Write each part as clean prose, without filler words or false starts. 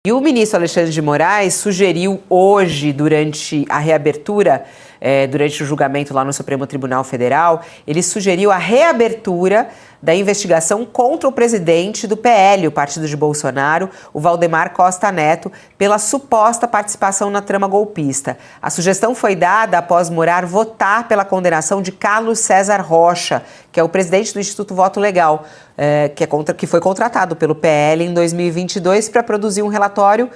E o ministro Alexandre de Moraes sugeriu hoje, durante a reabertura, durante o julgamento lá no Supremo Tribunal Federal, ele sugeriu a reabertura da investigação contra o presidente do PL, o partido de Bolsonaro, o Valdemar Costa Neto, pela suposta participação na trama golpista. A sugestão foi dada após Morar votar pela condenação de Carlos César Rocha, que é o presidente do Instituto Voto Legal, que foi contratado pelo PL em 2022 para produzir um relatório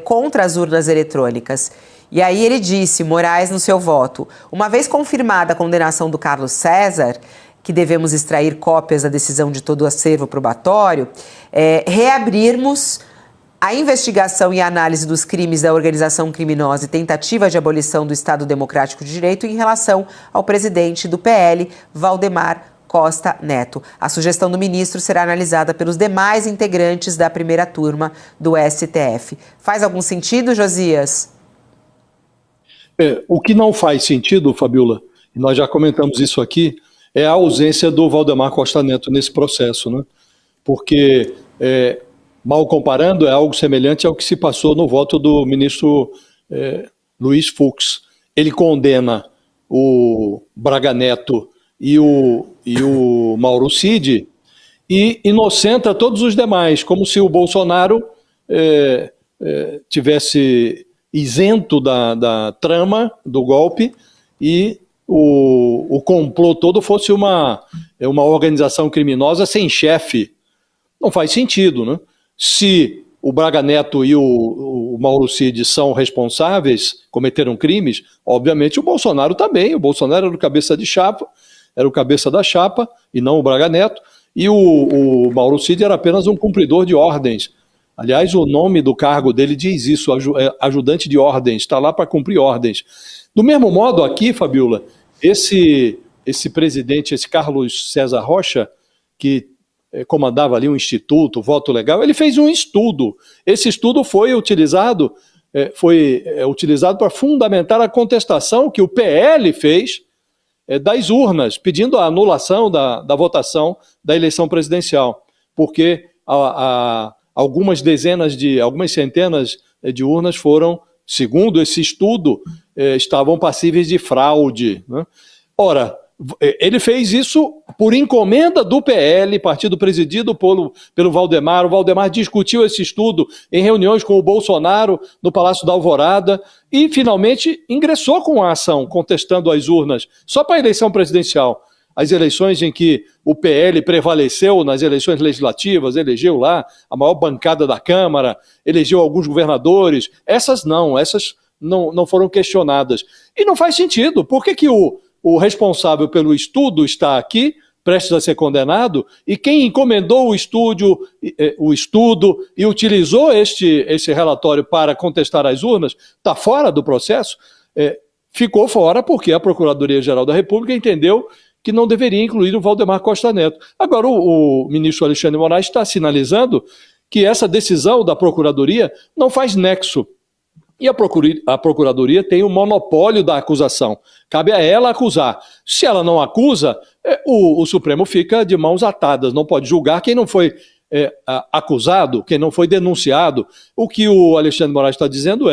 contra as urnas eletrônicas. E aí ele disse, Moraes, no seu voto, uma vez confirmada a condenação do Carlos César, que devemos extrair cópias da decisão de todo o acervo probatório, reabrirmos a investigação e a análise dos crimes da organização criminosa e tentativa de abolição do Estado Democrático de Direito em relação ao presidente do PL, Valdemar Costa Neto. A sugestão do ministro será analisada pelos demais integrantes da primeira turma do STF. Faz algum sentido, Josias? O que não faz sentido, Fabiola, e nós já comentamos isso aqui, é a ausência do Valdemar Costa Neto nesse processo, né? Porque, mal comparando, é algo semelhante ao que se passou no voto do ministro Luiz Fux. Ele condena o Braga Neto e o Mauro Cid e inocenta todos os demais, como se o Bolsonaro tivesse isento da trama do golpe e o complô todo fosse uma organização criminosa sem chefe. Não faz sentido, né? Se o Braga Neto e o Mauro Cid são responsáveis, cometeram crimes, obviamente o Bolsonaro também. O Bolsonaro era o cabeça de chapa, era o cabeça da chapa e não o Braga Neto, e o Mauro Cid era apenas um cumpridor de ordens. Aliás, o nome do cargo dele diz isso, ajudante de ordens, está lá para cumprir ordens. Do mesmo modo aqui, Fabiola, esse presidente, esse Carlos César Rocha, que comandava ali um instituto, Voto Legal, ele fez um estudo. Esse estudo foi utilizado para fundamentar a contestação que o PL fez das urnas, pedindo a anulação da votação da eleição presidencial, porque algumas centenas de urnas foram, segundo esse estudo, estavam passíveis de fraude, né? Ora, ele fez isso por encomenda do PL, partido presidido pelo Valdemar. O Valdemar discutiu esse estudo em reuniões com o Bolsonaro no Palácio da Alvorada e, finalmente, ingressou com a ação contestando as urnas só para a eleição presidencial. As eleições em que o PL prevaleceu nas eleições legislativas, elegeu lá a maior bancada da Câmara, elegeu alguns governadores, essas não foram questionadas. E não faz sentido. Por que o responsável pelo estudo está aqui, prestes a ser condenado, e quem encomendou o estudo e utilizou esse relatório para contestar as urnas está fora do processo? Ficou fora porque a Procuradoria-Geral da República entendeu que não deveria incluir o Valdemar Costa Neto. Agora, o ministro Alexandre de Moraes está sinalizando que essa decisão da Procuradoria não faz nexo. E a Procuradoria tem o monopólio da acusação. Cabe a ela acusar. Se ela não acusa, o Supremo fica de mãos atadas, não pode julgar quem não foi acusado, quem não foi denunciado. O que o Alexandre de Moraes está dizendo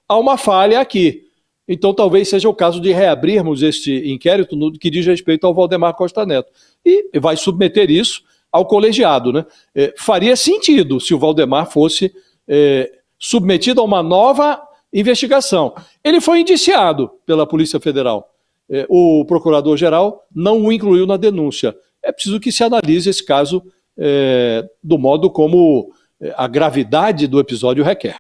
há uma falha aqui. Então talvez seja o caso de reabrirmos este inquérito no que diz respeito ao Valdemar Costa Neto. E vai submeter isso ao colegiado, né? Faria sentido se o Valdemar fosse submetido a uma nova investigação. Ele foi indiciado pela Polícia Federal. O Procurador-Geral não o incluiu na denúncia. É preciso que se analise esse caso do modo como a gravidade do episódio requer.